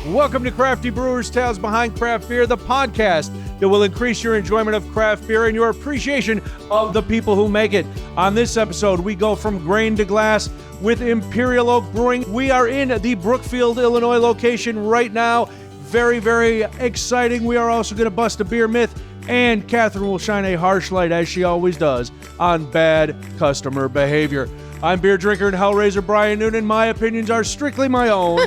Welcome to Crafty Brewers Tales Behind Craft Beer, the podcast that will increase your enjoyment of craft beer and your appreciation of the people who make it. On this episode, we go from grain to glass with Imperial Oak Brewing. We are in the Brookfield, Illinois location right now. Very, very exciting. We are also going to bust a beer myth, and Katherine will shine a harsh light, as she always does, on bad customer behavior. I'm beer drinker and Hellraiser Brian Noonan. My opinions are strictly my own,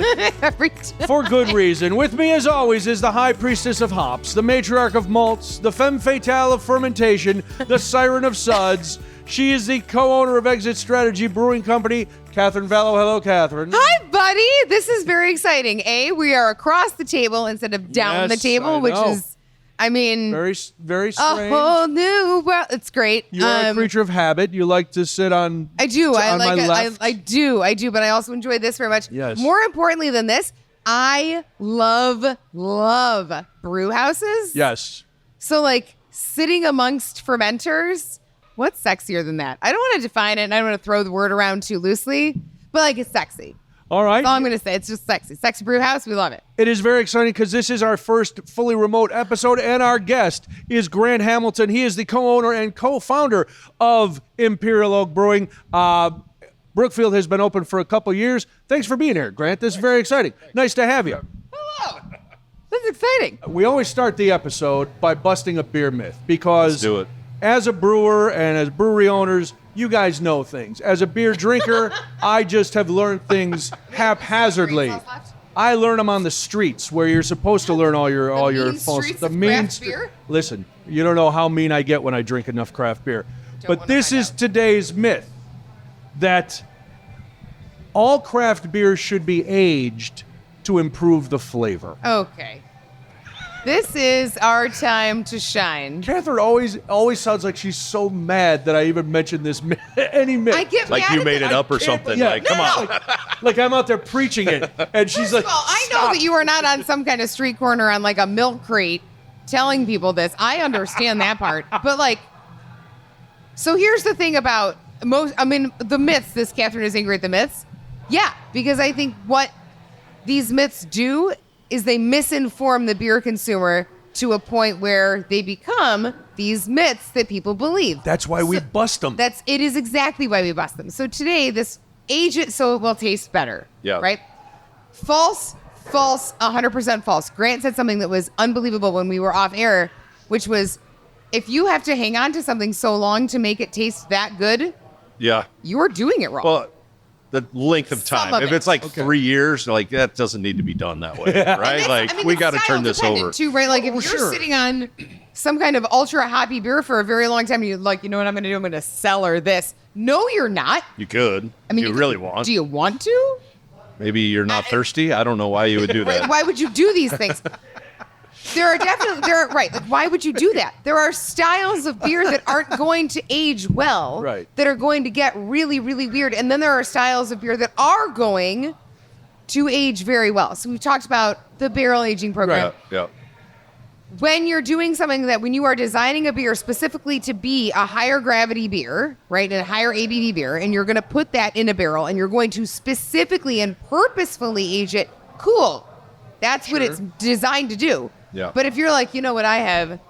for good reason. With me, as always, is the high priestess of hops, the matriarch of malts, the femme fatale of fermentation, the siren of suds. She is the co-owner of Exit Strategy Brewing Company, Katherine Vallow. Hello, Katherine. Hi, buddy. This is very exciting. We are across the table instead of down the table, which is... very, very strange. A whole new world. It's great. You are a creature of habit. You like to sit on. I do. My left. I do. But I also enjoy this very much. Yes. More importantly than this, I love brew houses. Yes. So sitting amongst fermenters, what's sexier than that? I don't want to define it, and I don't want to throw the word around too loosely, but it's sexy. All right. That's all I'm going to say. It's just sexy. Sexy brew house. We love it. It is very exciting because this is our first fully remote episode, and our guest is Grant Hamilton. He is the co-owner and co-founder of Imperial Oak Brewing. Brookfield has been open for a couple years. Thanks for being here, Grant. This is very exciting. Nice to have you. Hello. This is exciting. We always start the episode by busting a beer myth because Let's do it. As a brewer and as brewery owners, you guys know things. As a beer drinker, I just have learned things haphazardly. I learn them on the streets where you're supposed to learn all your false. The mean beer. Listen, you don't know how mean I get when I drink enough craft beer. But this is today's myth that all craft beers should be aged to improve the flavor. Okay. This is our time to shine. Katherine always sounds like she's so mad that I even mentioned this any myth. I get Like mad you at made it up or something. Yeah, Come on. Like I'm out there preaching it, and she's like, First of all, I know that you are not on some kind of street corner on a milk crate telling people this. I understand that part. But so here's the thing about the myths, this Katherine is angry at the myths. Yeah, because I think what these myths do is they misinform the beer consumer to a point where they become these myths that people believe. That's why we bust them. It is exactly why we bust them. So today, this age it so it will taste better. Yeah. Right? False, 100% false. Grant said something that was unbelievable when we were off air, which was, if you have to hang on to something so long to make it taste that good, Yeah. you're doing it wrong. Well, the length of Some time. of If it. it's 3 years, that doesn't need to be done that way, right? We got to turn this over. Too, right? If you're sitting on some kind of ultra hoppy beer for a very long time, you're like, you know what I'm going to do? I'm going to cellar this. No, you're not. You could. You really want. Do you want to? Maybe you're not thirsty. I don't know why you would do that. Why would you do these things? Why would you do that? There are styles of beer that aren't going to age well, right, that are going to get really, really weird. And then there are styles of beer that are going to age very well. So we've talked about the barrel aging program. Yeah. When you're doing something when you are designing a beer specifically to be a higher gravity beer, right, and a higher ABV beer, and you're going to put that in a barrel and you're going to specifically and purposefully age it, cool. That's what it's designed to do. Yeah. But if you're like, you know what, I have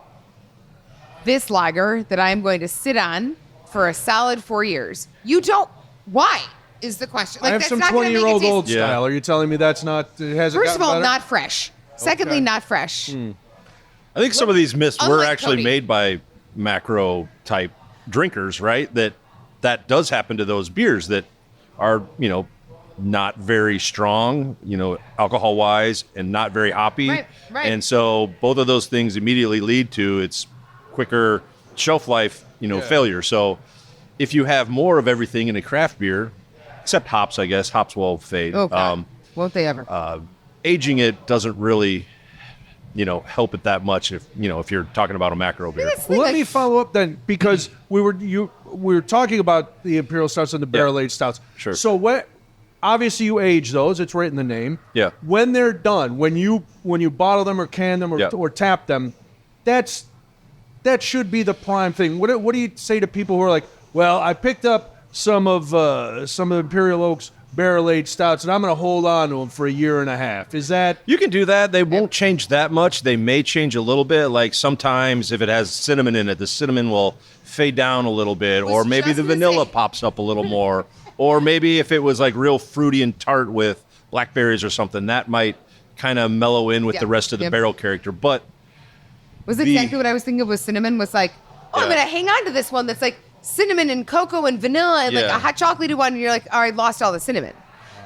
this lager that I'm going to sit on for a solid 4 years. You don't. Why is the question? I have that's some not gonna make it 20-year-old taste- old style. Are you telling me that's not? First of all, better? not fresh. Secondly, not fresh. I think some of these myths were Unlike actually Cody. made by macro type drinkers, right? That does happen to those beers that are, not very strong, alcohol wise, and not very hoppy. Right. And so both of those things immediately lead to its quicker shelf life, failure. So if you have more of everything in a craft beer, except hops, I guess, hops will fade. Oh, God. Won't they ever? Aging it doesn't really, help it that much if you're talking about a macro beer. Well, let me follow up then, because we were talking about the Imperial Stouts and the barrel aged stouts. Sure. So obviously you age those, it's right in the name. Yeah. When they're done, when you bottle them or can them or tap them, that should be the prime thing. What do you say to people who are like, well, I picked up some of Imperial Oak's barrel-aged stouts, and I'm going to hold on to them for a year and a half. Is that... You can do that. They won't change that much. They may change a little bit. Like sometimes if it has cinnamon in it, the cinnamon will fade down a little bit, or maybe the vanilla pops up a little more, or maybe if it was like real fruity and tart with blackberries or something, that might kind of mellow in with the rest of the barrel character. But was exactly what I was thinking of with cinnamon was like, I'm going to hang on to this one that's like cinnamon and cocoa and vanilla and like a hot chocolatey one, and you're like, all right, lost all the cinnamon.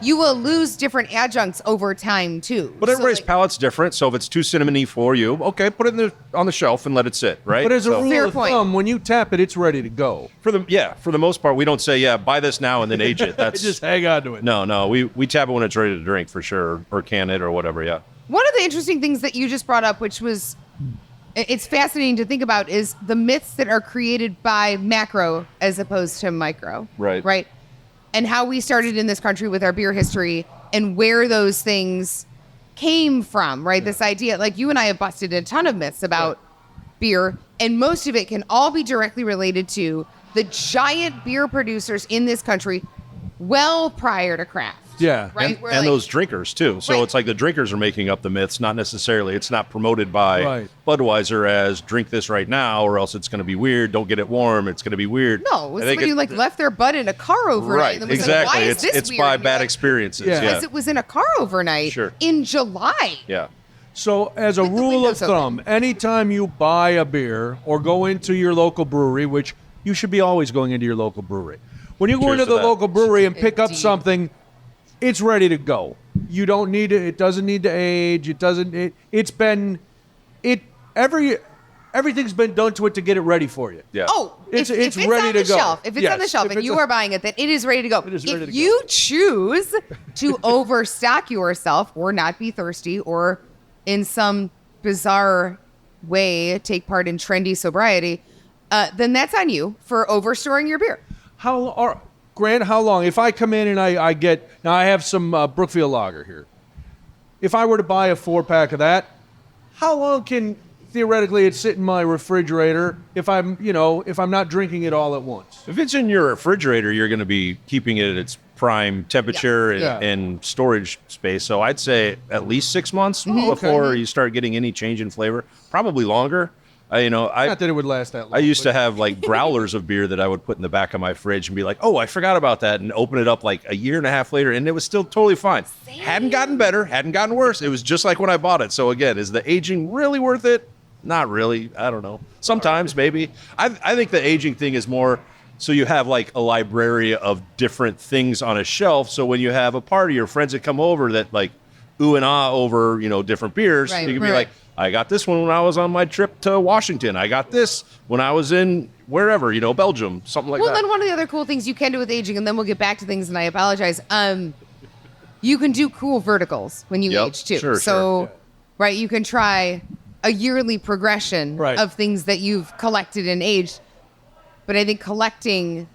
You will lose different adjuncts over time too. But everybody's palate's different, so if it's too cinnamony for you, okay, put it on the shelf and let it sit, right? But as a rule of thumb, when you tap it, it's ready to go. For the most part, we don't say, buy this now and then age it. That's just hang on to it. No, we tap it when it's ready to drink for sure, or can it or whatever, One of the interesting things that you just brought up, which was, it's fascinating to think about, is the myths that are created by macro as opposed to micro. Right. And how we started in this country with our beer history and where those things came from, right? This idea, like you and I have busted a ton of myths about beer, and most of it can all be directly related to the giant beer producers in this country well prior to craft. Yeah. Right? And those drinkers too. So it's like the drinkers are making up the myths, not necessarily. It's not promoted by Budweiser as drink this right now or else it's going to be weird. Don't get it warm. It's going to be weird. No, somebody left their butt in a car overnight. Right, and exactly. Like, why is this it's weird? by bad experiences. Because it was in a car overnight in July. Yeah. So as a rule of thumb, anytime you buy a beer or go into your local brewery, which you should be always going into your local brewery, when you go into the local brewery and pick up something, it's ready to go. You don't need it. It doesn't need to age. Everything's been done to it to get it ready for you. Yeah. Oh, it's ready on the to go. Shelf, if it's on the shelf and you are buying it, then it is ready to go. If you choose to overstock yourself or not be thirsty or in some bizarre way take part in trendy sobriety, then that's on you for overstoring your beer. Grant, how long? If I come in and I have some Brookfield Lager here. If I were to buy a 4-pack of that, how long can theoretically it sit in my refrigerator if I'm not drinking it all at once? If it's in your refrigerator, you're going to be keeping it at its prime temperature and storage space. So I'd say at least 6 months before you start getting any change in flavor. Probably longer. Not that it would last that long. I used to have like growlers of beer that I would put in the back of my fridge and be like, oh, I forgot about that, and open it up like a year and a half later, and it was still totally fine. Hadn't gotten better, hadn't gotten worse. It was just like when I bought it. So again, is the aging really worth it? Not really. I don't know. Sometimes maybe. I think the aging thing is more so you have like a library of different things on a shelf. So when you have a party or friends that come over that like ooh and ah over, different beers, you can be like, I got this one when I was on my trip to Washington. I got this when I was in wherever, Belgium, something like that. Well, then one of the other cool things you can do with aging, and then we'll get back to things, and I apologize. You can do cool verticals when you age too. Sure. Right, you can try a yearly progression of things that you've collected and aged. But I think collecting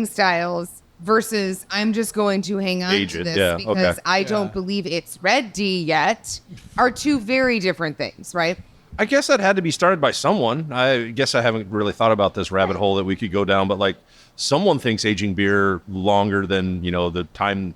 styles versus I'm just going to hang on to this because I don't believe it's ready yet are two very different things, right? I guess that had to be started by someone. I guess I haven't really thought about this rabbit hole that we could go down, but like someone thinks aging beer longer than, the time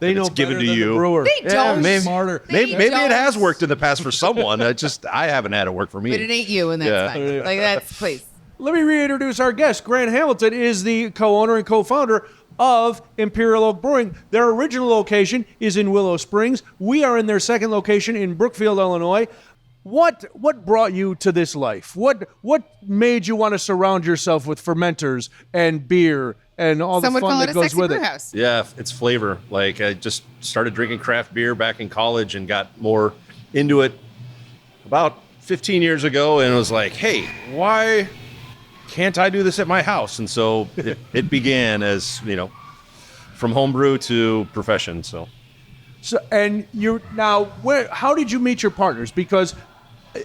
it's given to you. The brewer. They don't. Maybe smarter. Maybe it has worked in the past for someone. I haven't had it work for me. But it ain't you, and that's fine. Like that's please. Let me reintroduce our guest. Grant Hamilton is the co-owner and co-founder of Imperial Oak Brewing. Their original location is in Willow Springs. We are in their second location in Brookfield, Illinois. What brought you to this life? What made you want to surround yourself with fermenters and beer and all the fun that goes with it? House. Yeah, it's flavor. Like I just started drinking craft beer back in college and got more into it about 15 years ago, and was like, hey, why can't I do this at my house? And so it began as, from homebrew to profession. So and you now, how did you meet your partners? Because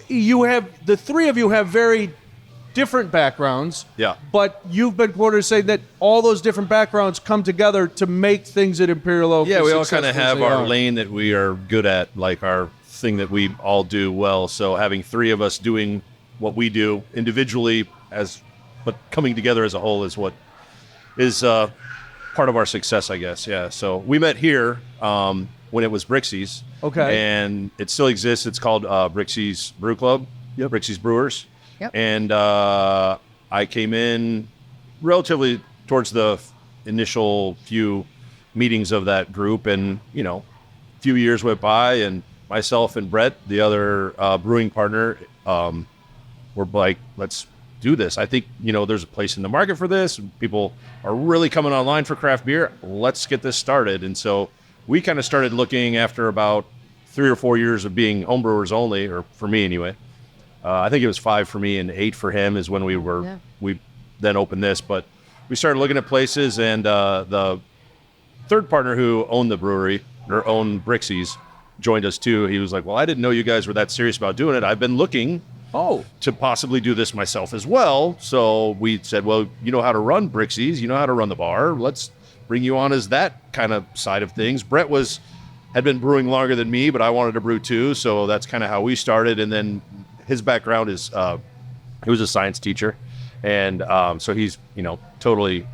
the three of you have very different backgrounds. Yeah. But you've been quoted as saying that all those different backgrounds come together to make things at Imperial Oak. Yeah, we all kind of have our lane that we are good at, like our thing that we all do well. So having three of us doing what we do individually but coming together as a whole is what is part of our success, I guess. Yeah. So we met here when it was Brixie's. Okay. And it still exists. It's called Brixie's Brew Club. Yep. Brixie's Brewers. Yep. And I came in relatively towards the initial few meetings of that group, and a few years went by, and myself and Brett, the other brewing partner, were like, let's do this. I think there's a place in the market for this. People are really coming online for craft beer. Let's get this started. And so we kind of started looking after about 3 or 4 years of being homebrewers only, or for me anyway. I think it was 5 for me and 8 for him is when we then opened this. But we started looking at places, and the third partner who owned the brewery, or owned Brixie's, joined us too. He was like, well, I didn't know you guys were that serious about doing it. I've been looking to possibly do this myself as well. So we said, well, you know how to run Brixie's, you know how to run the bar. Let's bring you on as that kind of side of things. Brett had been brewing longer than me, but I wanted to brew too. So that's kind of how we started. And then his background is he was a science teacher. And so he's, totally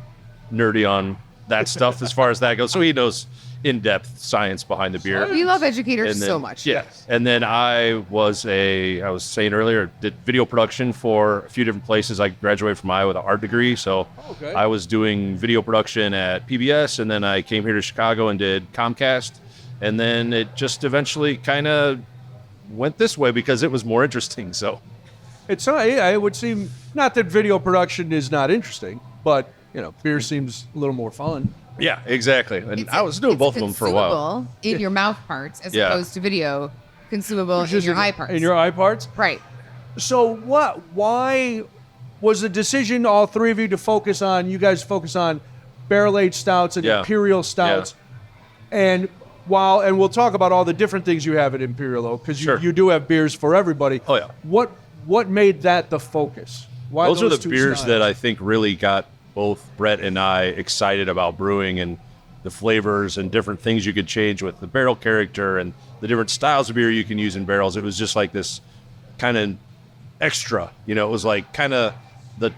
nerdy on that stuff as far as that goes. So he knows in-depth science behind the beer. We love educators so much. Yeah. And then I was saying earlier, did video production for a few different places. I graduated from Iowa with an art degree. So I was doing video production at PBS, and then I came here to Chicago and did Comcast. And then it just eventually kind of went this way because it was more interesting. So it would seem, not that video production is not interesting, but beer seems a little more fun. Yeah, exactly. And I was doing both of them for a while. In your mouth parts as opposed to video consumable in your eye parts. In your eye parts? Right. So why was the decision, all three of you, to focus on barrel-aged stouts and imperial stouts? Yeah. And we'll talk about all the different things you have at Imperial Oak, because you do have beers for everybody. Oh, yeah. What made that the focus? Why those are the two beers styles? that I think really got both Brett and I excited about brewing, and the flavors and different things you could change with the barrel character and the different styles of beer you can use in barrels. It was just like this kind of extra, it was like kind of the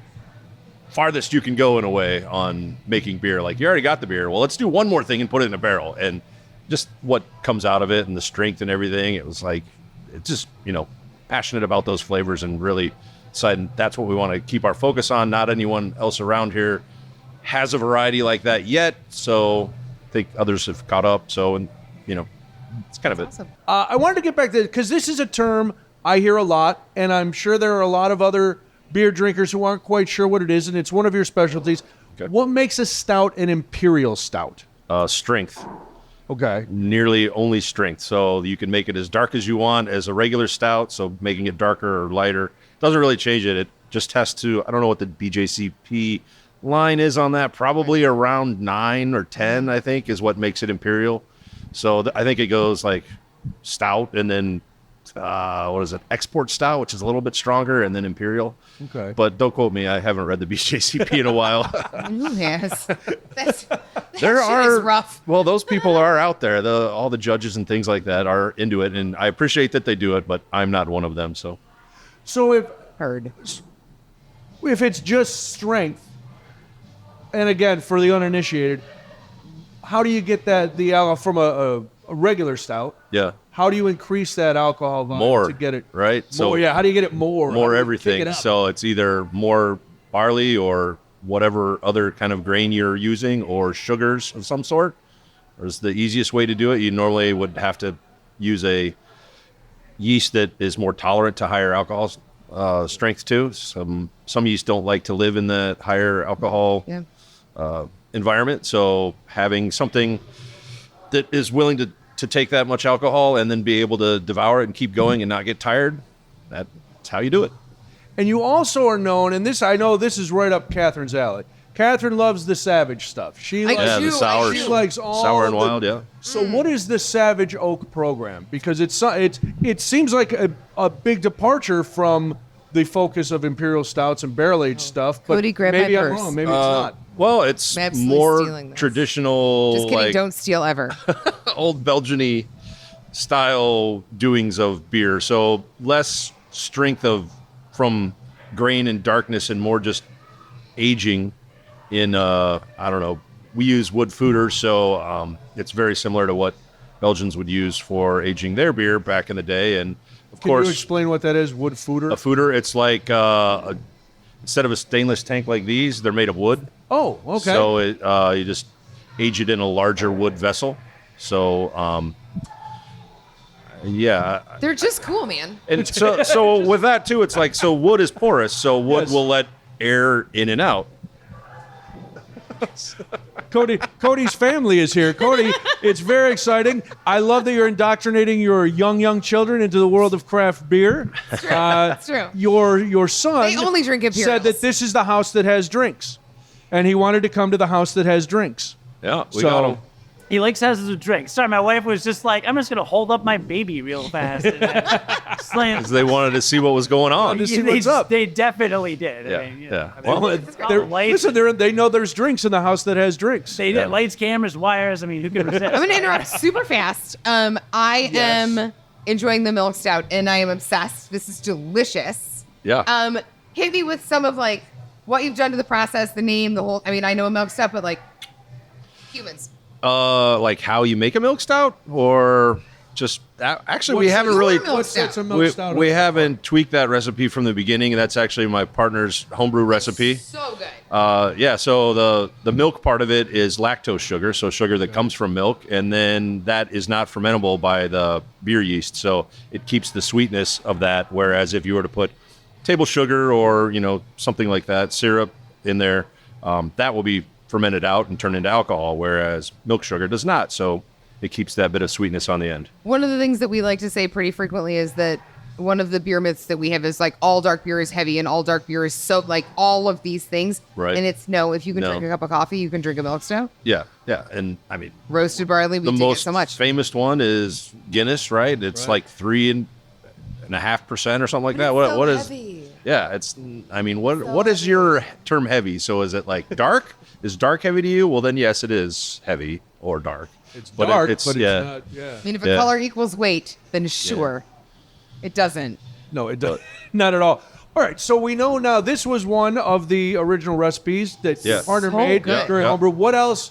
farthest you can go in a way on making beer. Like, you already got the beer. Well, let's do one more thing and put it in a barrel. And just what comes out of it and the strength and everything. It was like, it's just, passionate about those flavors and really deciding that's what we want to keep our focus on. Not anyone else around here has a variety like that yet. So I think others have caught up. So, and it's kind of awesome. I wanted to get back to, because this is a term I hear a lot, and I'm sure there are a lot of other beer drinkers who aren't quite sure what it is, and it's one of your specialties. Okay. What makes a stout an imperial stout? Strength. Okay. Nearly only strength. So you can make it as dark as you want as a regular stout. So making it darker or lighter doesn't really change it. It just has to, I don't know what the BJCP line is on that. Probably around 9 or 10, I think, is what makes it imperial. So I think it goes like stout, and then export stout, which is a little bit stronger, and then imperial. Okay. But don't quote me. I haven't read the BJCP in a while. Who has? That is rough. Well, those people are out there. All the judges and things like that are into it, and I appreciate that they do it, but I'm not one of them. So if it's just strength, and again, for the uninitiated, how do you get the alcohol from a regular stout? Yeah. How do you increase that alcohol volume to get it right? More, so how do you get it more? More everything. So it's either more barley or whatever other kind of grain you're using, or sugars of some sort. Or is the easiest way to do it. You normally would have to use a yeast that is more tolerant to higher alcohol strength too. Some yeast don't like to live in the higher alcohol environment. So having something that is willing to take that much alcohol and then be able to devour it and keep going and not get tired, that's how you do it. And you also are known, and I know this is right up Katherine's alley. Katherine loves the Savage stuff. She the sours. She likes all sour and wild. Yeah. So what is the Savage Oak program? Because it seems like a big departure from the focus of imperial stouts and barrel aged stuff. But Cody, grab maybe my I'm purse. wrong. Maybe it's not. Well, it's more traditional. Just kidding. Don't steal ever. Old Belgian-y style doings of beer. So less strength from grain and darkness, and more just aging in we use wood foeder, so it's very similar to what Belgians would use for aging their beer back in the day. And of course, Can you explain what that is? Wood foeder? a foeder, it's like instead of a stainless tank like these, they're made of wood. Oh, okay. So you just age it in a larger wood vessel. So yeah. They're just cool, man. And so with that too, it's like, so wood is porous, so wood Yes. will let air in and out. Cody's family is here. Cody, it's very exciting. I love that you're indoctrinating your young children into the world of craft beer. That's true. Your son They only drink Imperials. said that this is the house that has drinks, and he wanted to come to the house that has drinks. Yeah, we got 'em. He likes houses with drinks. Sorry, my wife was just like, I'm just going to hold up my baby real fast. And just like, 'Cause they wanted to see what was going on. to see what's up. They definitely did. Yeah, I mean, yeah. I mean, Well, Listen, they know there's drinks in the house that has drinks. they did lights, cameras, wires. I mean, who could resist? I'm going to interrupt super fast. I am enjoying the milk stout, and I am obsessed. This is delicious. Yeah. Hit me with some of like what you've done to the process, the name, the whole. I mean, I know a milk stout, but like humans. Like how you make a milk stout, or just actually we What's haven't your really milk What's stout? it's a milk we, stout? we haven't tweaked that recipe from the beginning. That's actually my partner's homebrew recipe. So good. Yeah, so the milk part of it is lactose sugar, so sugar that comes from milk, and then that is not fermentable by the beer yeast, so it keeps the sweetness of that. Whereas if you were to put table sugar or something like that, syrup in there, that will be fermented out and turned into alcohol, whereas milk sugar does not. So it keeps that bit of sweetness on the end. One of the things that we like to say pretty frequently is that one of the beer myths that we have is like all dark beer is heavy and all dark beer is so like all of these things. Right. And it's no, if you can No. drink a cup of coffee, you can drink a milk stout. Yeah, and I mean, Roasted barley, we the dig it most so much. famous one is Guinness, right? It's like 3.5% or something like that. What is? heavy. Yeah, it's. I mean, what is your term heavy? So is it like dark? Is dark heavy to you? Well, then yes, it is heavy or dark. It's But dark, it's but yeah. it's not. Yeah. I mean, if Yeah. a color equals weight, then sure. It doesn't. No, it does not at all. All right, so we know now this was one of the original recipes that your Yeah. partner So made good. during Yeah. homebrew. What else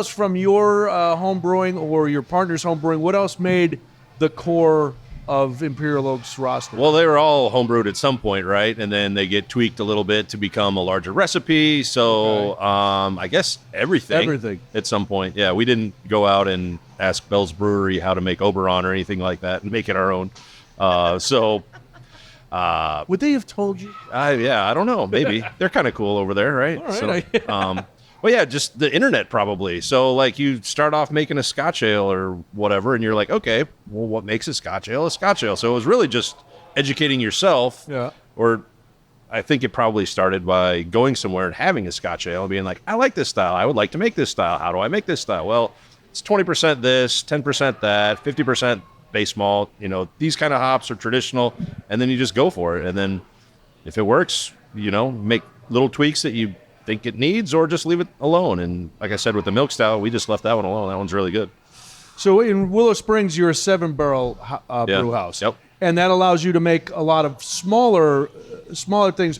from your home brewing or your partner's home brewing? What else made the core of Imperial Oak's roster? Well, they were all homebrewed at some point, right? And then they get tweaked a little bit to become a larger recipe. So I guess everything at some point. Yeah, we didn't go out and ask Bell's Brewery how to make Oberon or anything like that and make it our own. Would they have told you? I don't know. Maybe they're kind of cool over there, right? All right, Well, yeah, just the internet probably. So, like, you start off making a Scotch ale or whatever, and you're like, okay, well, what makes a Scotch ale a Scotch ale? So it was really just educating yourself. Yeah. Or I think it probably started by going somewhere and having a Scotch ale and being like, I like this style. I would like to make this style. How do I make this style? Well, it's 20% this, 10% that, 50% base malt. These kind of hops are traditional, and then you just go for it. And then if it works, make little tweaks that you think it needs, or just leave it alone. And like I said, with the milk stout, we just left that one alone. That one's really good. So in Willow Springs, you're a 7-barrel brew house. Yep. And that allows you to make a lot of smaller things.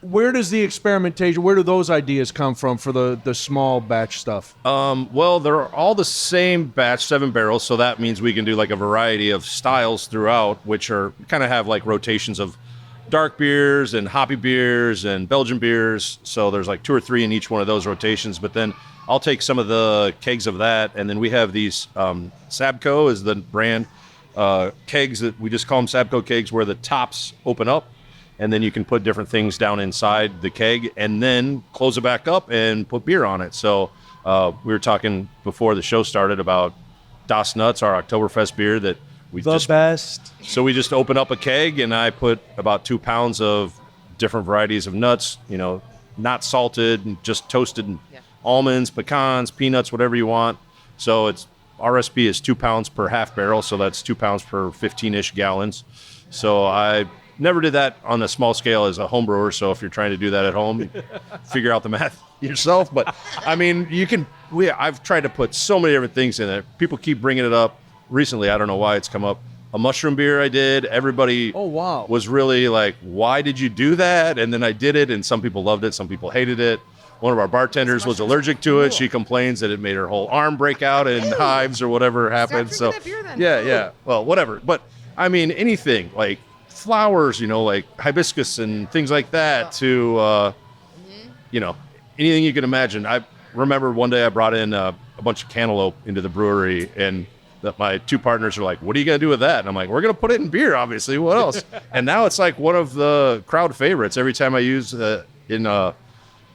Where does the experimentation, where do those ideas come from for the small batch stuff? Well, they're all the same batch, 7 barrels. So that means we can do like a variety of styles throughout, which are kind of have like rotations of dark beers and hoppy beers and Belgian beers. So there's like 2 or 3 in each one of those rotations. But then I'll take some of the kegs of that, and then we have these Sabco is the brand kegs that we just call them Sabco kegs, where the tops open up, and then you can put different things down inside the keg, and then close it back up and put beer on it. So we were talking before the show started about Das Nuts, our Oktoberfest beer that we best. So we just open up a keg, and I put about 2 pounds of different varieties of nuts, not salted, and just toasted almonds, pecans, peanuts, whatever you want. So our recipe is 2 pounds per half barrel, so that's 2 pounds per 15-ish gallons. So I never did that on a small scale as a home brewer. So if you're trying to do that at home, figure out the math yourself. But I mean, I've tried to put so many different things in it. People keep bringing it up. Recently, I don't know why it's come up. A mushroom beer I did. Everybody was really like, why did you do that? And then I did it, and some people loved it, some people hated it. one of our bartenders was allergic to it. She complains that it made her whole arm break out in hives or whatever happened. So drinking that beer then. yeah. Well, whatever. But I mean, anything like flowers, like hibiscus and things like that to, anything you can imagine. I remember one day I brought in a bunch of cantaloupe into the brewery, and that my two partners are like, what are you going to do with that? And I'm like, we're going to put it in beer, obviously. What else? And now it's like one of the crowd favorites. Every time I use in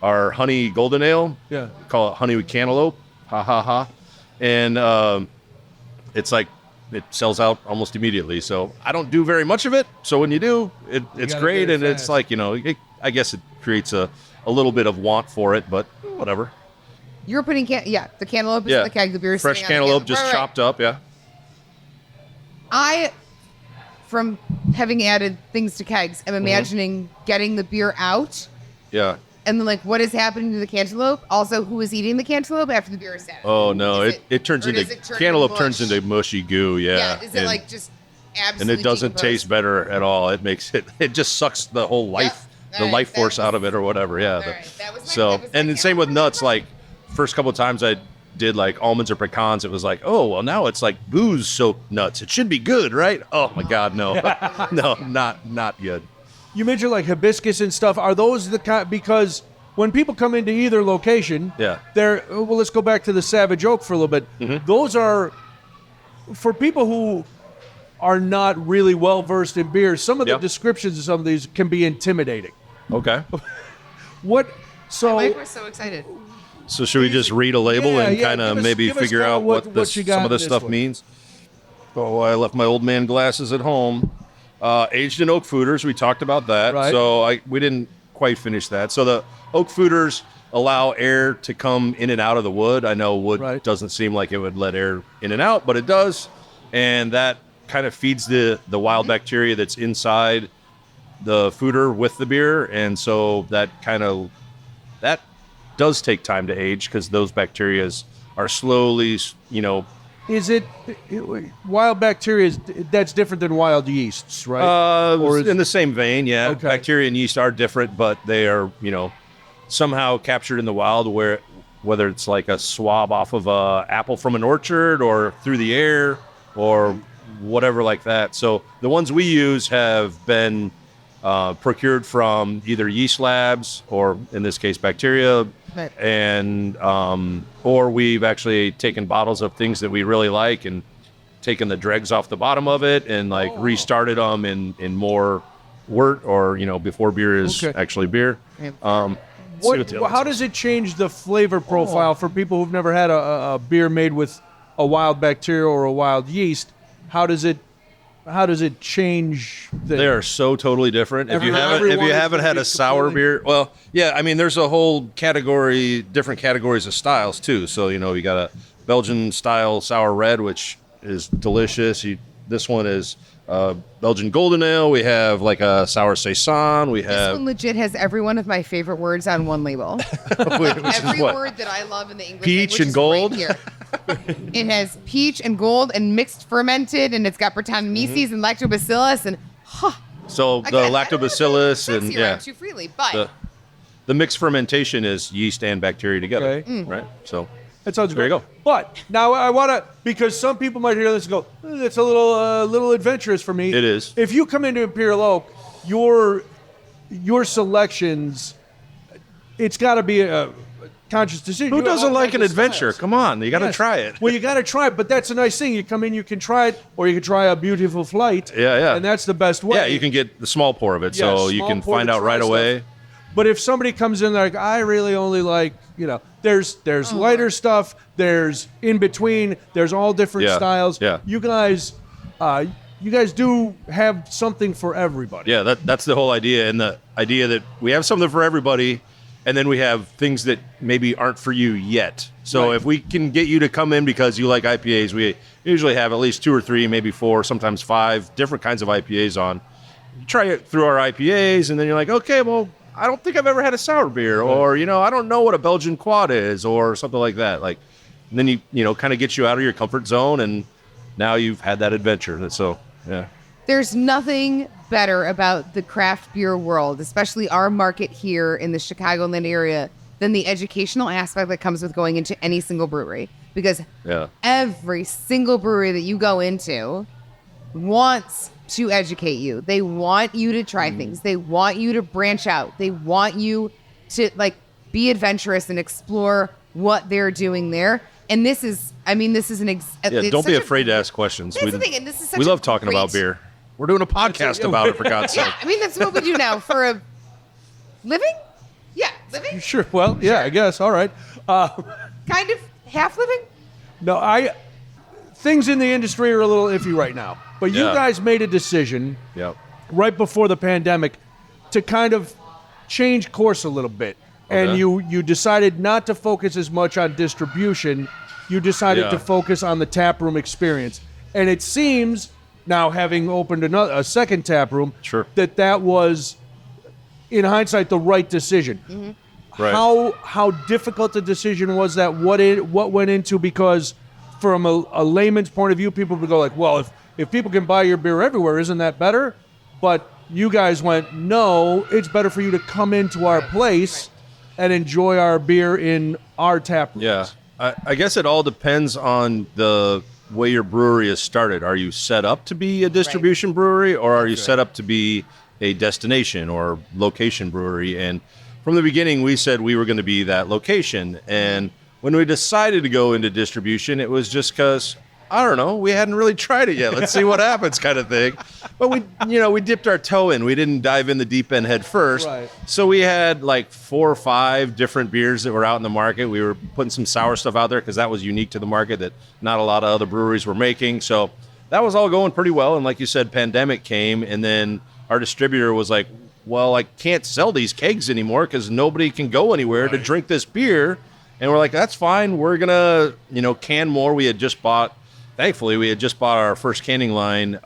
our honey golden ale, call it honey with cantaloupe, and it's like it sells out almost immediately. So I don't do very much of it. So when you do, it's great, and it's like I guess it creates a little bit of want for it, but whatever. You're putting the cantaloupe is in the keg. The beer is fresh cantaloupe just chopped up. Yeah. From having added things to kegs, I'm imagining getting the beer out. Yeah. And then, like, what is happening to the cantaloupe? Also, who is eating the cantaloupe after the beer is set? Oh no, it turns into cantaloupe turns into mushy goo. Yeah. Is it like just absolutely? And it doesn't decomposed? taste better at all. It makes it just sucks the whole life, the life force out of it or whatever. Yeah. That was And the same with nuts. Like first couple of times I did like almonds or pecans, it was like, oh well, now it's like booze soaked nuts. It should be good, right? Oh my God, no, no, not good. You mentioned like hibiscus and stuff. Are those the kind? Because when people come into either location, they're let's go back to the Savage Oak for a little bit. Mm-hmm. Those are for people who are not really well versed in beer. Some of the descriptions of some of these can be intimidating. Okay. So Mike was so excited. So should we just read a label and kind of maybe figure out what some of this stuff means? Oh, I left my old man glasses at home. Aged in oak foeders, we talked about that. Right. So we didn't quite finish that. So the oak foeders allow air to come in and out of the wood. I know wood doesn't seem like it would let air in and out, but it does. And that kind of feeds the wild bacteria that's inside the foeder with the beer. And so that does take time to age because those bacteria are slowly, Is it wild bacteria? That's different than wild yeasts, right? Or in the same vein, yeah. Okay. Bacteria and yeast are different, but they are, somehow captured in the wild. Whether it's like a swab off of a apple from an orchard or through the air or whatever like that. So the ones we use have been procured from either yeast labs or, in this case, bacteria. Right. And or we've actually taken bottles of things that we really like and taken the dregs off the bottom of it and restarted them in more wort or before beer is actually beer. How does it change the flavor profile for people who've never had a beer made with a wild bacteria or a wild yeast? How does it change? They are so totally different. If you haven't had a sour beer, well, yeah, I mean, there's a whole different categories of styles too. So you got a Belgian style sour red, which is delicious. This one is Belgian golden ale. We have like a sour saison. This one legit has every one of my favorite words on one label. Every word that I love in the English peach language and gold. Right here. It has peach and gold and mixed fermented, and it's got Brettanomyces and lactobacillus and. So the lactobacillus and too freely, but the mixed fermentation is yeast and bacteria together, right? So that sounds there great. you go. But now I want to, because some people might hear this and go, "That's a little adventurous for me." It is. If you come into Imperial Oak, your selections, it's got to be a conscious decision. Who doesn't like an adventure? Come on, you got to try it. Well, you got to try it, but that's a nice thing. You come in, you can try it, or you can try a beautiful flight. Yeah. And that's the best way. Yeah, you can get the small pour of it, so you can find out right away. But if somebody comes in like, I really only like, there's lighter stuff, there's in between, there's all different styles. Yeah. You guys do have something for everybody. Yeah, that's the whole idea, and the idea that we have something for everybody, and then we have things that maybe aren't for you yet. So if we can get you to come in because you like IPAs, we usually have at least 2 or 3, maybe 4, sometimes 5 different kinds of IPAs on. You try it through our IPAs, and then you're like, okay, well, I don't think I've ever had a sour beer, or I don't know what a Belgian quad is, or something like that. Like, and then you kind of get you out of your comfort zone, and now you've had that adventure. So yeah. There's nothing better about the craft beer world, especially our market here in the Chicagoland area, than the educational aspect that comes with going into any single brewery. Because every single brewery that you go into wants to educate you. They want you to try things. They want you to branch out. They want you to like be adventurous and explore what they're doing there. And this is, don't be afraid to ask questions. That's the thing, and this is such we a love talking about great- beer. We're doing a podcast about it, for God's sake. Yeah, I mean, that's what we do now for a living? Yeah, living? Sure. Well, yeah, I guess. All right. Kind of half living? No, things in the industry are a little iffy right now. But you guys made a decision right before the pandemic to kind of change course a little bit. And you decided not to focus as much on distribution. You decided to focus on the taproom experience. And it seems, now having opened a second taproom, that was, in hindsight, the right decision. Mm-hmm. Right. How difficult a decision was that? What went into, because from a layman's point of view, people would go like, well, if people can buy your beer everywhere, isn't that better? But you guys went, no, it's better for you to come into our place and enjoy our beer in our tap rooms. Yeah. I guess it all depends on the way your brewery is started. Are you set up to be a distribution brewery, or are you set up to be a destination or location brewery? And from the beginning, we said we were going to be that location. And when we decided to go into distribution, it was just because, I don't know, we hadn't really tried it yet. Let's see what happens, kind of thing. But we dipped our toe in. We didn't dive in the deep end head first. Right. So we had like 4 or 5 different beers that were out in the market. We were putting some sour stuff out there because that was unique to the market that not a lot of other breweries were making. So that was all going pretty well. And like you said, pandemic came, and then our distributor was like, well, I can't sell these kegs anymore because nobody can go anywhere to drink this beer. And we're like, that's fine. We're going to, can more. Thankfully, we had just bought our first canning line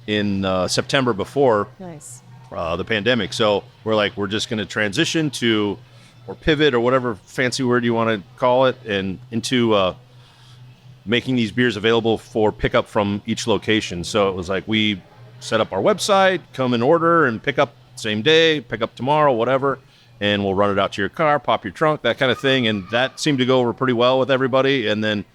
in September before the pandemic. So we're just going to transition to, or pivot, or whatever fancy word you want to call it, and into making these beers available for pickup from each location. So it was like we set up our website, come in order, and pick up same day, pick up tomorrow, whatever, and we'll run it out to your car, pop your trunk, that kind of thing. And that seemed to go over pretty well with everybody. And then,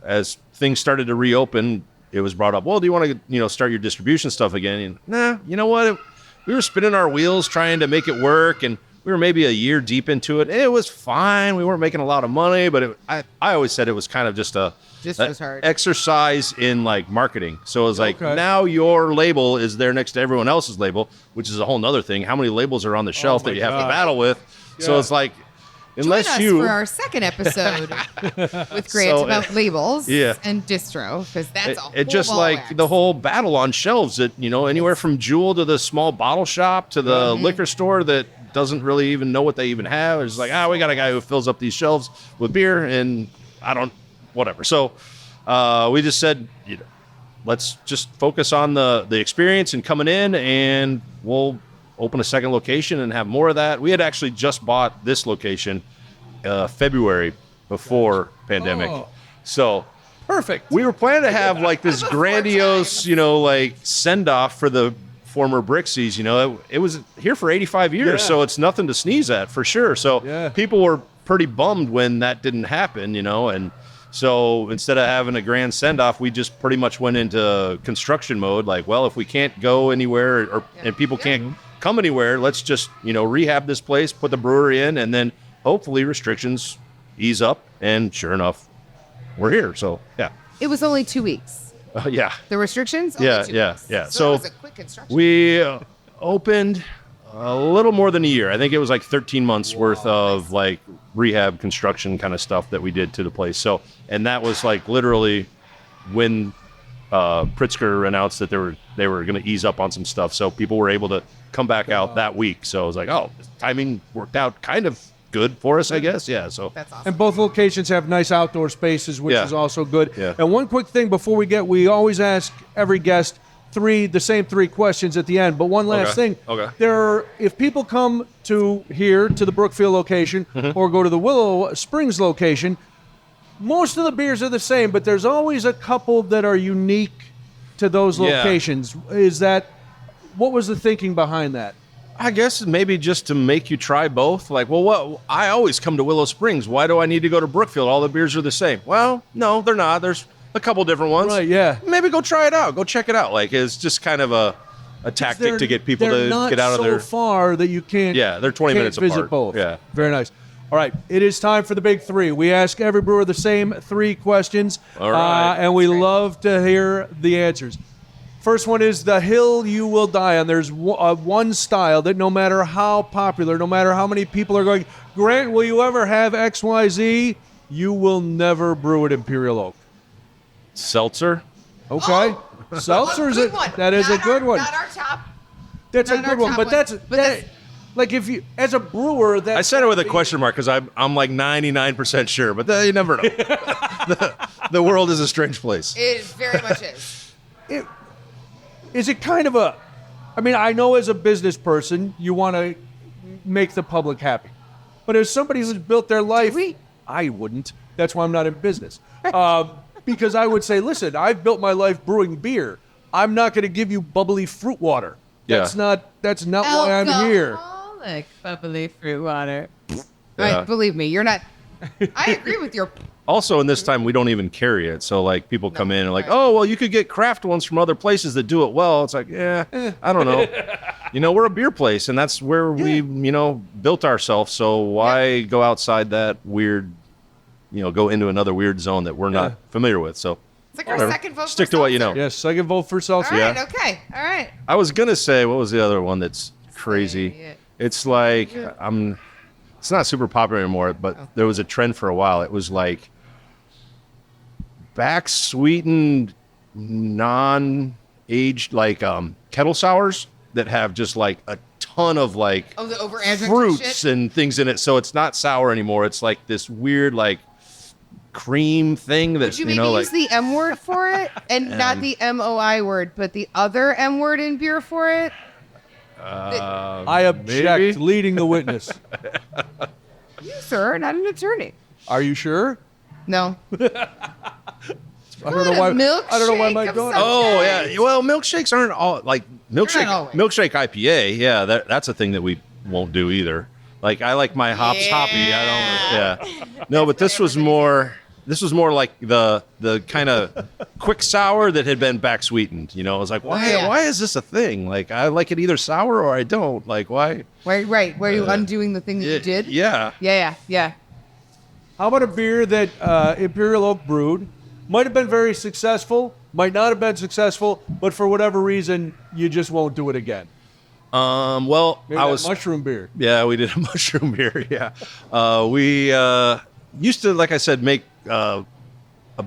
as things started to reopen, it was brought up, well, do you want to, start your distribution stuff again? And nah, you know what? We were spinning our wheels trying to make it work, and we were maybe a year deep into it. It was fine. We weren't making a lot of money, but I always said it was kind of just was hard. exercise in like marketing. So it was like, now your label is there next to everyone else's label, which is a whole nother thing. How many labels are on the shelf that you have to battle with? Yeah. So it's like, unless Join us you for our second episode with Grant about labels and distro, because that's it just like the whole battle on shelves that anywhere from Jewel to the small bottle shop to the liquor store that doesn't really even know what they even have. It's like, we got a guy who fills up these shelves with beer, and whatever. So we just said, let's just focus on the experience and coming in, and we'll open a second location and have more of that. We had actually just bought this location February before pandemic. So perfect. We were planning to have like this grandiose, like send off for the former Brixies. It was here for 85 years, so it's nothing to sneeze at for sure. So people were pretty bummed when that didn't happen, and so instead of having a grand send-off, we just pretty much went into construction mode. Like, well, if we can't go anywhere and people can't come anywhere, let's just, rehab this place, put the brewery in, and then hopefully restrictions ease up. And sure enough, we're here. So, yeah. It was only 2 weeks. The restrictions? Yeah. So it was a quick construction. We opened a little more than a year. I think it was like 13 months worth of like rehab construction kind of stuff that we did to the place. So, and that was like literally when Pritzker announced that they were going to ease up on some stuff. So people were able to come back out that week. So I was like, this timing worked out kind of good for us, I guess. Yeah. So that's awesome. And both locations have nice outdoor spaces, which is also good. Yeah. And one quick thing before we always ask every guest the same 3 questions at the end. But one last thing. Okay. If people come to the Brookfield location or go to the Willow Springs location, most of the beers are the same, but there's always a couple that are unique to those locations. What was the thinking behind that? I guess maybe just to make you try both. Like, well, what? I always come to Willow Springs. Why do I need to go to Brookfield? All the beers are the same. Well, no, they're not. There's a couple different ones. Right, yeah. Maybe go try it out. Go check it out. Like, it's just kind of a tactic to get people to get out of their... They're so far that you can't... Yeah, they're 20 minutes visit apart. both. Yeah. Very nice. All right, it is time for the big three. We ask every brewer the same 3 questions. All right. And we love to hear the answers. First one is the hill you will die on. There's one style that no matter how popular, no matter how many people are going, Grant, will you ever have XYZ? You will never brew at Imperial Oak. Seltzer? Okay. Seltzer's Good one. that is Not a good our- one. Not our top. That's a not good our one, top but one. that's But that, that's- like if you as a brewer that I said it with a question mark because I'm like 99% sure, but you never know. the world is a strange place. It very much is. Is it kind of a I mean, I know as a business person you want to make the public happy. But as somebody who's built their life, I wouldn't. That's why I'm not in business. Because I would say, listen, I've built my life brewing beer. I'm not going to give you bubbly fruit water. Yeah. That's not why I'm here. Alcoholic bubbly fruit water. Yeah. Right, believe me, you're not. I agree with your. Also, in this time, we don't even carry it. So, like, people come in and like, right. oh, well, you could get craft ones from other places that do it well. It's like, I don't know. We're a beer place, and that's where we, built ourselves. So why go outside that weird, go into another weird zone that we're not familiar with? So It's like our whatever. second vote. Stick for to what you know. seltzer. Yes, second vote for seltzer. All right. Yeah. Okay. All right. I was gonna say, what was the other one that's crazy? it. It's like it's not super popular anymore, but there was a trend for a while. It was like back sweetened, non-aged kettle sours that have just like a ton of like Oh, the over shit. fruits and things in it. So it's not sour anymore. It's like this weird like cream thing that Would you maybe use the M word for it, and not the MOI word, but the other M word in beer for it? I object, Maybe. leading the witness. You, sir, not an attorney. Are you sure? No. I don't know why. I don't know why my Milkshake of daughter. some- Oh yeah, well milkshakes aren't all like milkshake. always. Milkshake IPA, yeah, that's a thing that we won't do either. Like I like my hops hoppy. I don't. Yeah, no, but this was more. This was more like the kind of quick sour that had been back sweetened. It was like why is this a thing? Like I like it either sour or I don't. Like why? Right. Were you undoing the thing that you did? Yeah. Yeah. How about a beer that Imperial Oak brewed? Might have been very successful, might not have been successful, but for whatever reason, you just won't do it again. Well, Maybe I that was mushroom beer. Yeah, we did a mushroom beer. Yeah, we used to, like I said, make a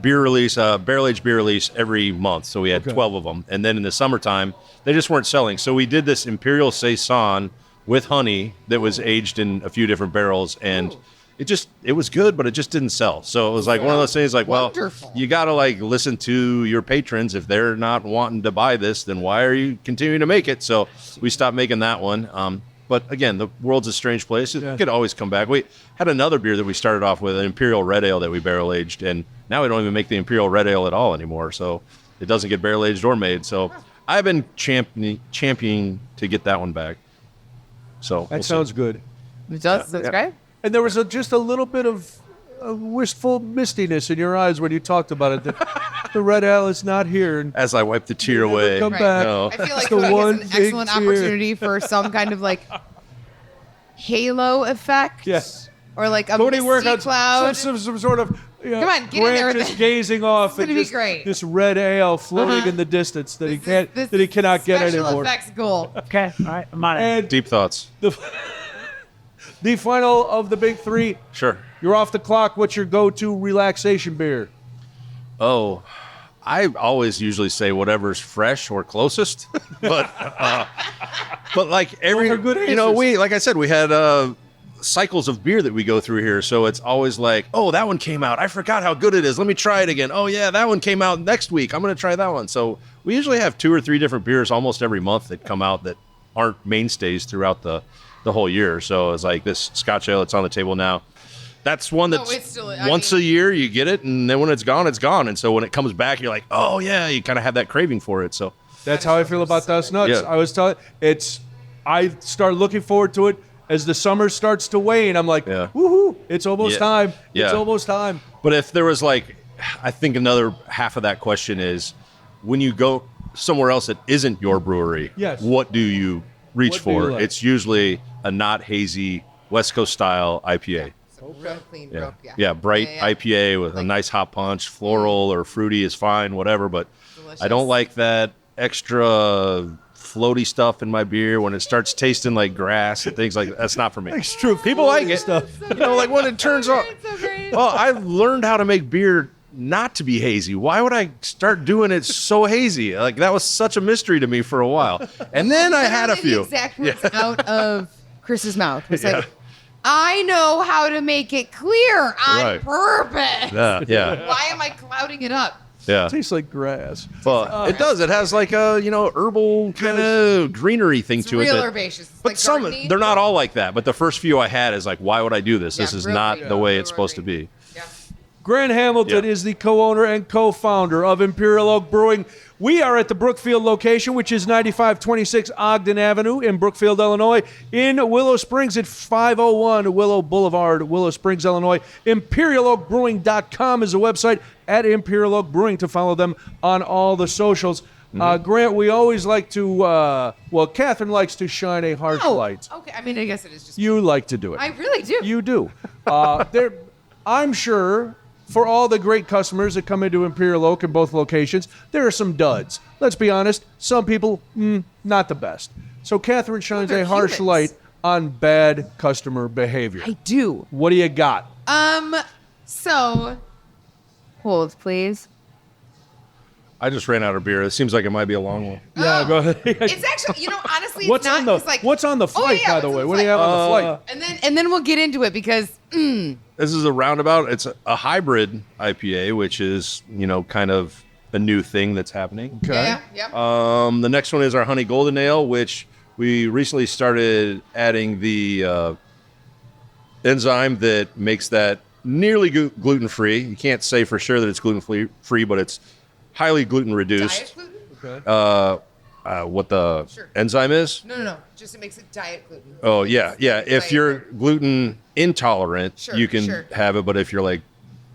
beer release, a barrel-aged beer release every month. So we had 12 of them, and then in the summertime, they just weren't selling. So we did this Imperial Saison with honey that was aged in a few different barrels, and it was good, but it just didn't sell. So it was like one of those things. Like, Wonderful. well, you got to like listen to your patrons. If they're not wanting to buy this, then why are you continuing to make it? So we stopped making that one. But again, the world's a strange place. It could always come back. We had another beer that we started off with, an Imperial Red Ale that we barrel aged, and now we don't even make the Imperial Red Ale at all anymore. So it doesn't get barrel aged or made. So I've been championing to get that one back. So That sounds good. It does. That's great. And there was just a little bit of wistful mistiness in your eyes when you talked about it. That the red ale is not here. And as I wipe the tear never away. come Right. back. No. I feel like It's the Cody one has an big excellent tear. opportunity for some kind of like halo effect. Yes. Or like a Cody work misty on cloud. some sort of. Come on, get in Grant there. just gazing off It's gonna at be just great. this red ale floating in the distance that This he cannot get special anymore. effects goal. Okay, all right, I'm on it. And Deep thoughts. the final of the big three. Sure. You're off the clock. What's your go-to relaxation beer? Oh, I always usually say whatever's fresh or closest, but like every, Those are good we, like I said, we had cycles of beer that we go through here. So it's always like, oh, that one came out. I forgot how good it is. Let me try it again. Oh yeah, that one came out next week. I'm going to try that one. So we usually have 2 or 3 different beers almost every month that come out that aren't mainstays throughout the whole year. So it's like this Scotch ale that's on the table now. That's one that's it's still- once a year you get it, and then when it's gone, it's gone. And so when it comes back, you're like, oh yeah, you kind of have that craving for it. So That's how I feel about Dust Nuts. Yeah. I was telling it's I start looking forward to it as the summer starts to wane. I'm like, Yeah. woohoo, it's almost time. Yeah. It's almost time. But if there was I think another half of that question is, when you go somewhere else that isn't your brewery, Yes. what do you reach What do you for? like? It's usually a not hazy West Coast style IPA. So real clean, Yeah, real, bright Yeah. IPA with a nice hop punch, floral or fruity is fine, whatever. But Delicious. I don't like that extra floaty stuff in my beer when it starts tasting like grass and things like that. That's not for me. Extra People like it. stuff. When it turns on. So great. Well, I learned how to make beer not to be hazy. Why would I start doing it so hazy? That was such a mystery to me for a while. And then I had a Literally few. The exact words out of Chris's mouth. It's like, I know how to make it clear on Right. purpose. Yeah. Why am I clouding it up? Yeah. Tastes like grass. Well, it does. It has like a, herbal kind of greenery thing It's to it. real that- herbaceous. It's But like some, gardening. they're not all like that. But the first few I had is like, why would I do this? This Yeah, is real not green. the way Yeah. it's supposed to be. Yeah. Grant Hamilton Yeah. is the co-owner and co-founder of Imperial Oak Brewing. We are at the Brookfield location, which is 9526 Ogden Avenue in Brookfield, Illinois. In Willow Springs at 501 Willow Boulevard, Willow Springs, Illinois. ImperialOakBrewing.com is the website, at Imperial Oak Brewing, to follow them on all the socials. Grant, we always like to, Katherine likes to shine a harsh light. Okay. I mean, I guess it is just. You like to do it. I really do. You do. I'm sure for all the great customers that come into Imperial Oak in both locations, there are some duds. Let's be honest. Some people, not the best. So Katherine shines they're a harsh humans. light on bad customer behavior. I do. What do you got? So, hold, please. I just ran out of beer. It seems like it might be a long one. Yeah, go ahead. It's actually, honestly, What's it's not. on the it's like, What's on the flight, yeah, by the what's way? on the What do you have on the flight? And then we'll get into it because This is a roundabout. It's a hybrid IPA, which is, kind of a new thing that's happening. yeah. The next one is our Honey Golden Ale, which we recently started adding the enzyme that makes that nearly gluten-free. You can't say for sure that it's gluten-free, but it's highly gluten-reduced. Diet gluten? Okay. What the Sure. enzyme is? No. Just it makes it diet gluten. Oh, yeah. If Diet you're gluten. gluten intolerant, Sure, you can sure. have it, but if you're like,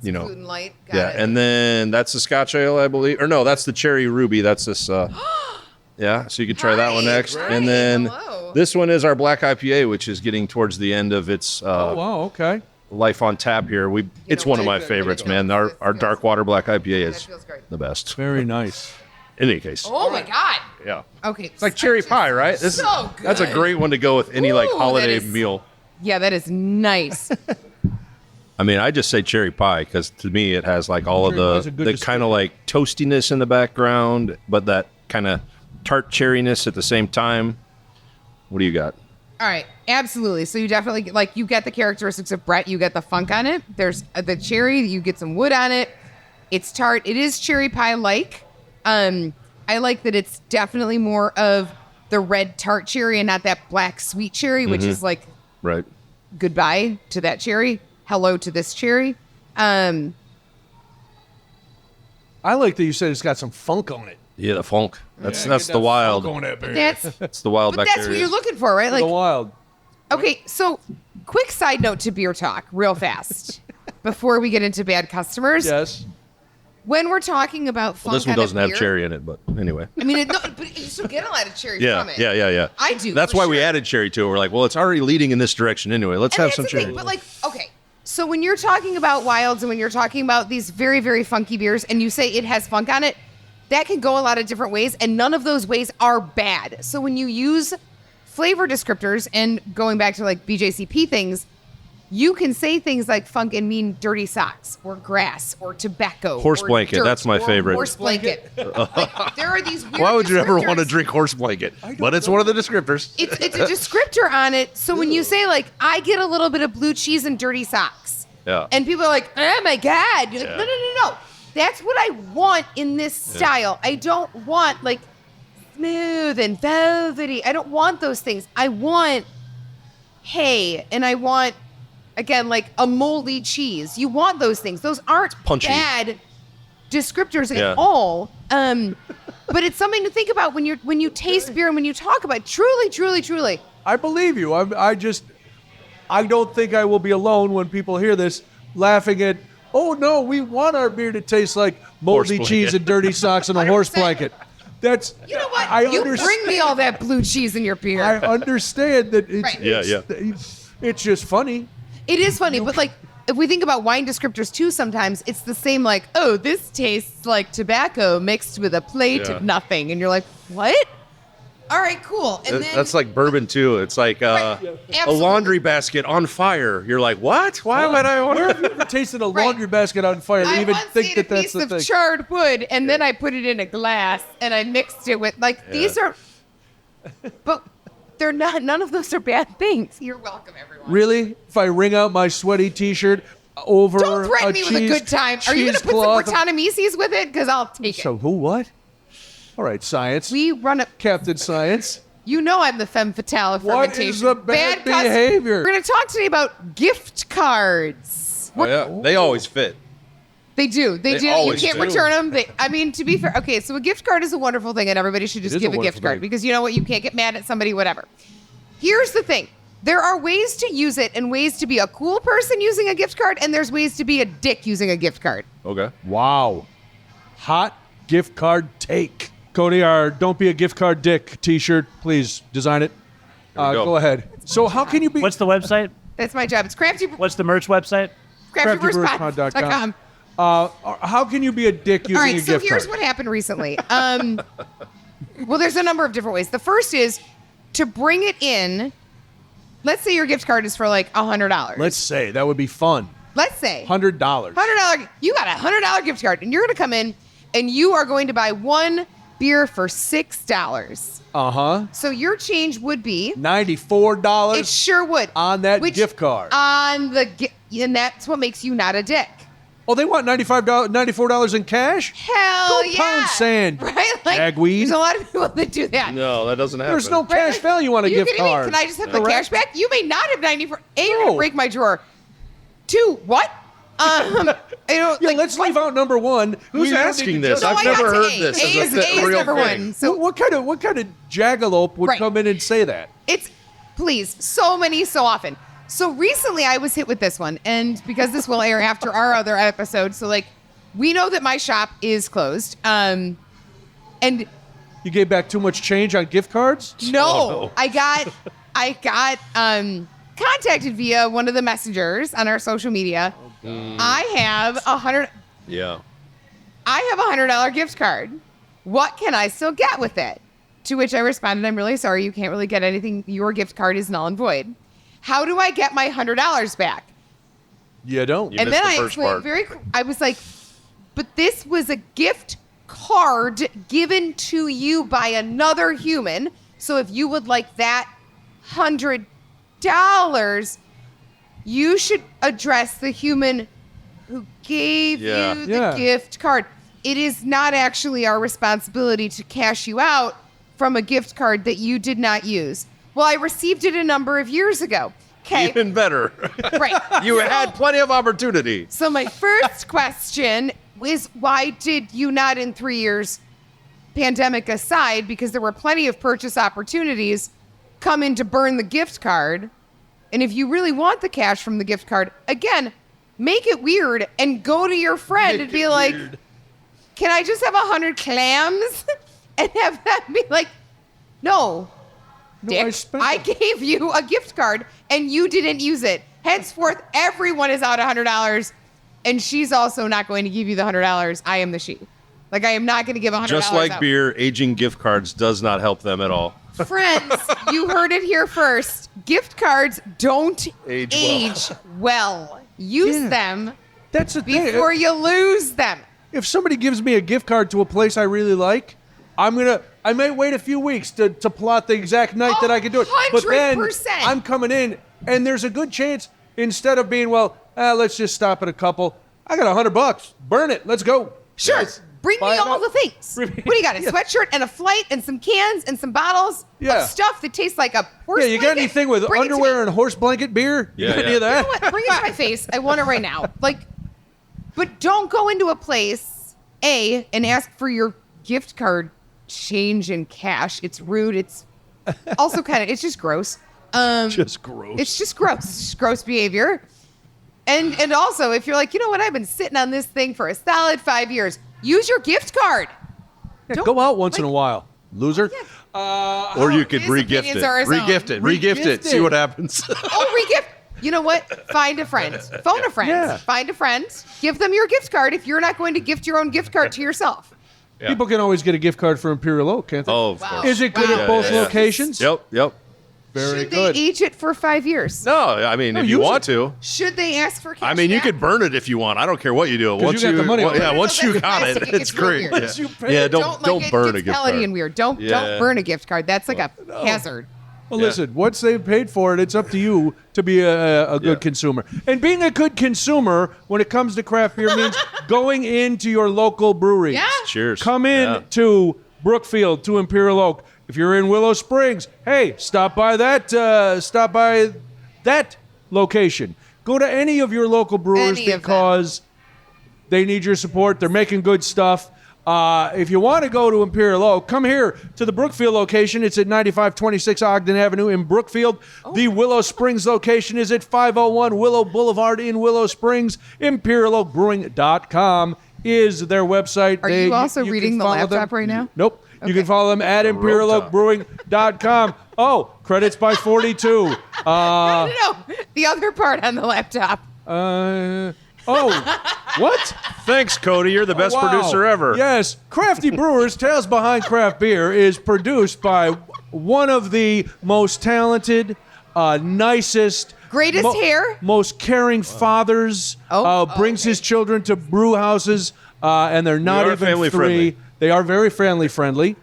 Gluten light. Got yeah, it. and then that's the Scotch Ale, I believe. Or no, that's the Cherry Ruby. That's this. Yeah, so you could try that one Right, next. right. And then Hello. this one is our Black IPA, which is getting towards the end of its Oh, wow, okay. life on tap here. It's know one of what? my Give it favorites, a go. man. Our This Dark feels- Water Black IPA That is feels great. the best. Very nice. In any case, Oh my God. yeah. Okay. It's like cherry pie, right? So good. That's a great one to go with any Ooh, that holiday is- meal. Yeah, that is nice. I mean, I just say cherry pie because to me it has like all Cherry pie's a of good the kind of like toastiness in the background, but that kind of tart cherryness at the same time. What do you got? All right, absolutely. So you definitely you get the characteristics of Brett. You get the funk on it. There's the cherry. You get some wood on it. It's tart. It is cherry pie like. I like that it's definitely more of the red tart cherry and not that black sweet cherry, which is like Right. goodbye to that cherry. Hello to this cherry. I like that you said it's got some funk on it. Yeah, the funk. That's Get the that wild. funk on that beer. That's the wild But bacteria. that's what you're looking for, right? The Like, wild. okay, so quick side note to beer talk, real fast, before we get into bad customers. Yes. When we're talking about funk Well, this one on a doesn't have beer- cherry in it, but anyway. I mean, but you still get a lot of cherry Yeah, from it. yeah. I do. That's for why we sure. added cherry to it. We're like, well, it's already leading in this direction anyway. Let's And have that's some the cherry. thing, but okay. So when you're talking about wilds and when you're talking about these very, very funky beers and you say it has funk on it, that can go a lot of different ways and none of those ways are bad. So when you use flavor descriptors and going back to like BJCP things, you can say things like funk and mean dirty socks or grass or tobacco. Horse or blanket, dirt that's my or favorite. Horse blanket. Like, there are these weird Why would you ever want to descriptors. drink horse blanket? But it's one of the descriptors. It's a descriptor on it. So when you say like, I get a little bit of blue cheese and dirty socks. Yeah. And people are like, oh my God. You're like, Yeah. no. That's what I want in this style. I don't want like smooth and velvety. I don't want those things. I want hay and I want, again, like a moldy cheese. You want those things. Those aren't Punchy. bad descriptors Yeah. at all. But it's something to think about when you taste beer and when you talk about it. Truly, truly, truly. I believe you. I don't think I will be alone when people hear this laughing at, oh no, we want our beer to taste like moldy Horse cheese blanket. and dirty socks and a horse 100%. blanket. That's, You know what? I You understand. bring me all that blue cheese in your beer. I understand that it's, Right. it's just funny. It is funny, but like if we think about wine descriptors too, sometimes it's the same. Like, oh, this tastes like tobacco mixed with a plate Yeah. of nothing, and you're like, what? All right, cool. And then That's like bourbon too. It's like a Absolutely. laundry basket on fire. You're like, what? Why would I want Where have to? you ever tasted a Right. laundry basket on fire? I and even once think ate that a that's piece the of thing. charred wood, and then I put it in a glass, and I mixed it with these are, but they're not. None of those are bad things. You're welcome, everyone. Really? If I wring out my sweaty T-shirt over Don't threaten a me cheese, with a good time. Are you going to put cheesecloth- some Britannomyces with it? Because I'll take So it. who? What? All right, science. We run a. Captain Science. You know I'm the femme fatale of What fermentation. is the bad cus- behavior? We're going to talk today about gift cards. Oh, yeah, they always fit. They do. They They do. You always can't do. return them. I mean, to be fair, okay, so a gift card is a wonderful thing, and everybody should just is give a a gift wonderful card thing. because you know what? You can't get mad at somebody, whatever. Here's the thing. There are ways to use it and ways to be a cool person using a gift card, and there's ways to be a dick using a gift card. Okay. Wow. Hot gift card take. Cody, our Don't Be a Gift Card Dick T-shirt, please design it. Here we go. Go ahead. So how can you be... What's the website? That's my job. It's What's the merch website? craftybrewspot.com. How can you be a dick using All a right, gift so here's card? what happened recently. Well, there's a number of different ways. The first is to bring it in. Let's say your gift card is for like $100. Let's say that would be fun. Let's say $100. $100. You got a $100 gift card, and you're going to come in, and you are going to buy one beer for $6. Uh-huh. So your change would be. $94 It sure would. on that gift card. And that's what makes you not a dick. Oh, they want $94 in cash? Hell Go yeah. pound sand, Right? Like, Agweed. there's a lot of people that do that. No, that doesn't happen. There's no Right, cash like, value on a you gift kidding me? card. Can I just have the Correct. cash back? You may not have 94. A, you're No. gonna break my drawer. Two, what? Let's leave out number one. Who's We don't asking need to this? judge- I've I got never to heard A. this A as is, a A is real number thing. one. So what kind of jackalope would Right. come in and say that? it's, please, so many, so often. So recently I was hit with this one, and because this will air after our other episode, so like, we know that my shop is closed. And You gave back too much change on gift cards? no, Oh, no. I got contacted via one of the messengers on our social media. I have Yeah. $100 gift card. What can I still get with it? To which I responded, I'm really sorry, you can't really get anything. Your gift card is null and void. How do I get my $100 back? You don't. You And missed then the I first explained part. I was like, but this was a gift card given to you by another human. So if you would like that $100, you should address the human who gave Yeah. you the Yeah. gift card. It is not actually our responsibility to cash you out from a gift card that you did not use. Well, I received it a number of years ago. Okay. Even better. Right. You So- had plenty of opportunity. So my first question is, why did you not, in 3 years, pandemic aside, because there were plenty of purchase opportunities, come in to burn the gift card? And if you really want the cash from the gift card, again, make it weird and go to your friend and be like, can I just have 100 clams? And have that be like, no, Dick, I spent I it." gave you a gift card and you didn't use it. Henceforth, everyone is out $100, and she's also not going to give you the $100. I am the she. Like, I am not going to give $100 Just like out. beer, aging gift cards does not help them at all. Friends, you heard it here first. Gift cards don't Age age well. Use Yeah. them That's the thing. before you lose them. If somebody gives me a gift card to a place I really like, I may wait a few weeks to plot the exact night that I can do it. But then 100%. I'm coming in, and there's a good chance, instead of being, let's just stop at a couple, I got $100. Burn it. Let's go. Sure. Let's Bring buy me it all up. the things. What do you got? A sweatshirt and a flight and some cans and some bottles Yeah. of stuff that tastes like a horse Yeah, you got blanket? anything with Bring it to underwear me. and horse blanket beer? You Yeah, got any yeah. of that? You know what? Bring it to my face. I want it right now. Like, but don't go into a place, and ask for your gift card change in cash. It's rude. It's also it's just gross. Just gross. It's just gross. It's just gross behavior. And also, if you're like, you know what, I've been sitting on this thing for a solid 5 years, use your gift card. Yeah, go out once in a while, loser. Or you could his re-gift opinions it. are his own. Re-gift it. See what happens. Re-gift. You know what? Find a friend. Phone a friend. Yeah. Find a friend. Give them your gift card if you're not going to gift your own gift card to yourself. Yeah. People can always get a gift card for Imperial Oak, can't they? Oh, of Wow. course. Is it good at both locations? Yep. Very Should good. they age it for 5 years? No, I mean, if you use want it. to. Should they ask for cash I mean, you back? could burn it if you want. I don't care what you do. 'Cause Once you got the money already. yeah, once you got Plastic, it, it it's gets real great. weird. Yeah, Once you pay yeah it. don't burn a It's gift card. and weird. Don't burn a gift card. That's like a hazard. Well, listen, once they've paid for it, it's up to you to be a good consumer. And being a good consumer when it comes to craft beer means going into your local brewery. Yeah. Cheers. Come in to Brookfield, to Imperial Oak. If you're in Willow Springs, hey, stop by that location. Go to any of your local brewers Any of them. because they need your support. They're making good stuff. If you want to go to Imperial Oak, come here to the Brookfield location. It's at 9526 Ogden Avenue in Brookfield. The Willow Springs location is at 501 Willow Boulevard in Willow Springs. ImperialOakBrewing.com is their website. Are you also can reading the follow laptop them. right now? Nope. You can follow them at ImperialOakBrewing.com. Oh, credits by 42. No, the other part on the laptop. What? Thanks, Cody. You're the best Wow. producer ever. Yes. Crafty Brewers Tales Behind Craft Beer is produced by one of the most talented, nicest, Greatest hair? most caring fathers. Brings his children to brew houses, and they're not are even family 3. friendly. They are very family friendly.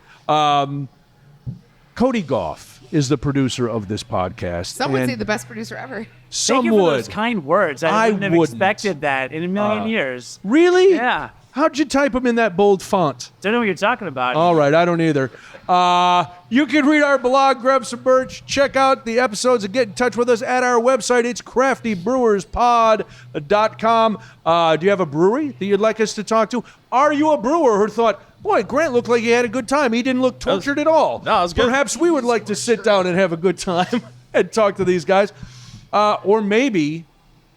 Cody Goff is the producer of this podcast. Some would and say the best producer ever. some Thank you for would. those kind words. I wouldn't have wouldn't. expected that in a million years. Really? Yeah. How'd you type them in that bold font? Don't know what you're talking about. All right, I don't either. You can read our blog, grab some merch, check out the episodes, and get in touch with us at our website. It's craftybrewerspod.com. Do you have a brewery that you'd like us to talk to? Are you a brewer who thought, boy, Grant looked like he had a good time. He didn't look tortured at all. No, it was good. Perhaps we would like to sit down and have a good time and talk to these guys. Or maybe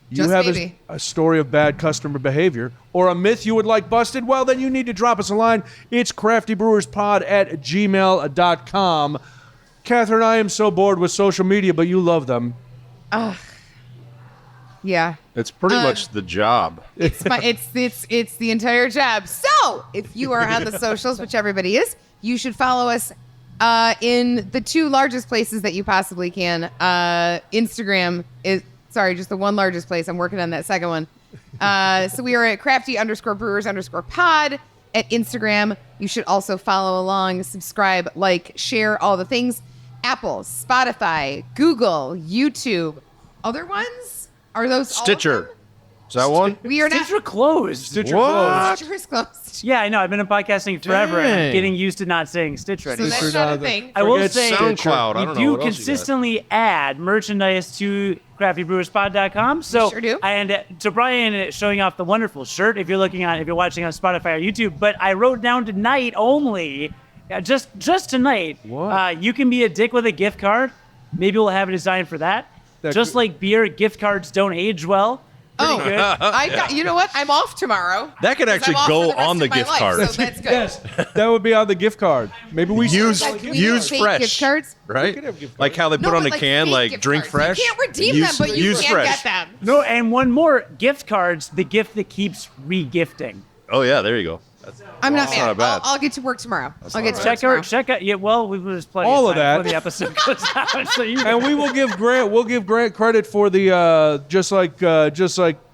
you Just have maybe. a story of bad customer behavior or a myth you would like busted. Well, then you need to drop us a line. It's craftybrewerspod@gmail.com. Katherine, I am so bored with social media, but you love them. Yeah. It's pretty much the job. It's the entire job. So if you are on the socials, which everybody is, you should follow us in the 2 largest places that you possibly can. Instagram is just the one largest place. I'm working on that second one. So we are at crafty_brewers_pod at Instagram. You should also follow along, subscribe, like, share, all the things. Apple, Spotify, Google, YouTube. Other ones? Are those all of Stitcher. them? Is that one? We are not. Stitcher closed. Stitcher What? closed. Stitcher is closed. Yeah, I know. I've been in podcasting forever, and Dang. I'm getting used to not saying Stitcher So anymore. that's Stitcher not a now, thing. I will Forget say, SoundCloud. I we don't know do what else you got. consistently add merchandise to craftybrewerspod.com. So, sure do. And to Brian showing off the wonderful shirt, if you're watching on Spotify or YouTube, but I wrote down tonight only, just tonight. What? You can be a dick with a gift card. Maybe we'll have a design for that. That Just could- like beer, gift cards don't age well. Pretty good. You know what? I'm off tomorrow. That could 'Cause actually I'm off go for the rest on the of my gift life, card. So that's good. Yes, that would be on the gift card. Maybe we Use Like, can we use fake fresh, gift cards? right? could have gift Like how they No, put on but a can, fake like gift drink cards. fresh. You can't redeem use, them, but you use can fresh. get them. No, and one more, gift cards, the gift that keeps re-gifting. Oh yeah, there you go. I'm not That's mad. not bad. I'll get to work tomorrow. I'll get to work Check tomorrow. out. Yeah, well, there's plenty All of of time that. before the episode goes out. So you And we will give Grant credit for the just like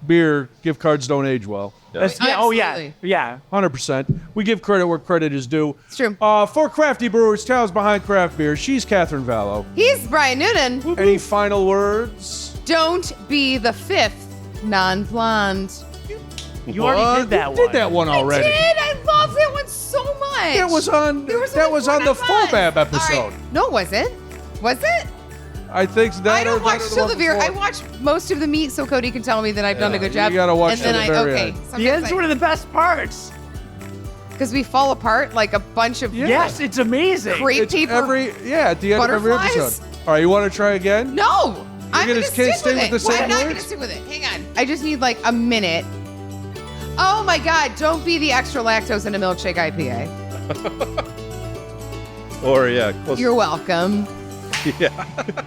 beer, gift cards don't age well. oh yeah, Absolutely. yeah. 100%. We give credit where credit is due. It's true. For Crafty Brewers, Tales Behind Craft Beer, she's Katherine Vallow. He's Brian Noonan. Any final words? Don't be the 5th non-blonde. You already did that You one. did that one already. I did. I love that one so much. That was on. There was that only was one on the on mine. Fobab All episode. right. No, was it? Was it? I think that. I don't or watch that or till the one very. I before. watch most of the meat, so Cody can tell me that I've done a good you job. gotta watch and then till the very okay. end. sometimes The end's I- one of the best parts. because we fall apart like a bunch of Yes, it's amazing. crepe It's paper. at the end of every butterflies? episode. All right, you want to try again? No, I'm gonna gonna stay stick with with it. the same I'm not gonna words? stick with it. Hang on. I just need like a minute. Oh my God! Don't be the extra lactose in a milkshake IPA. Or yeah, close. You're welcome. Yeah.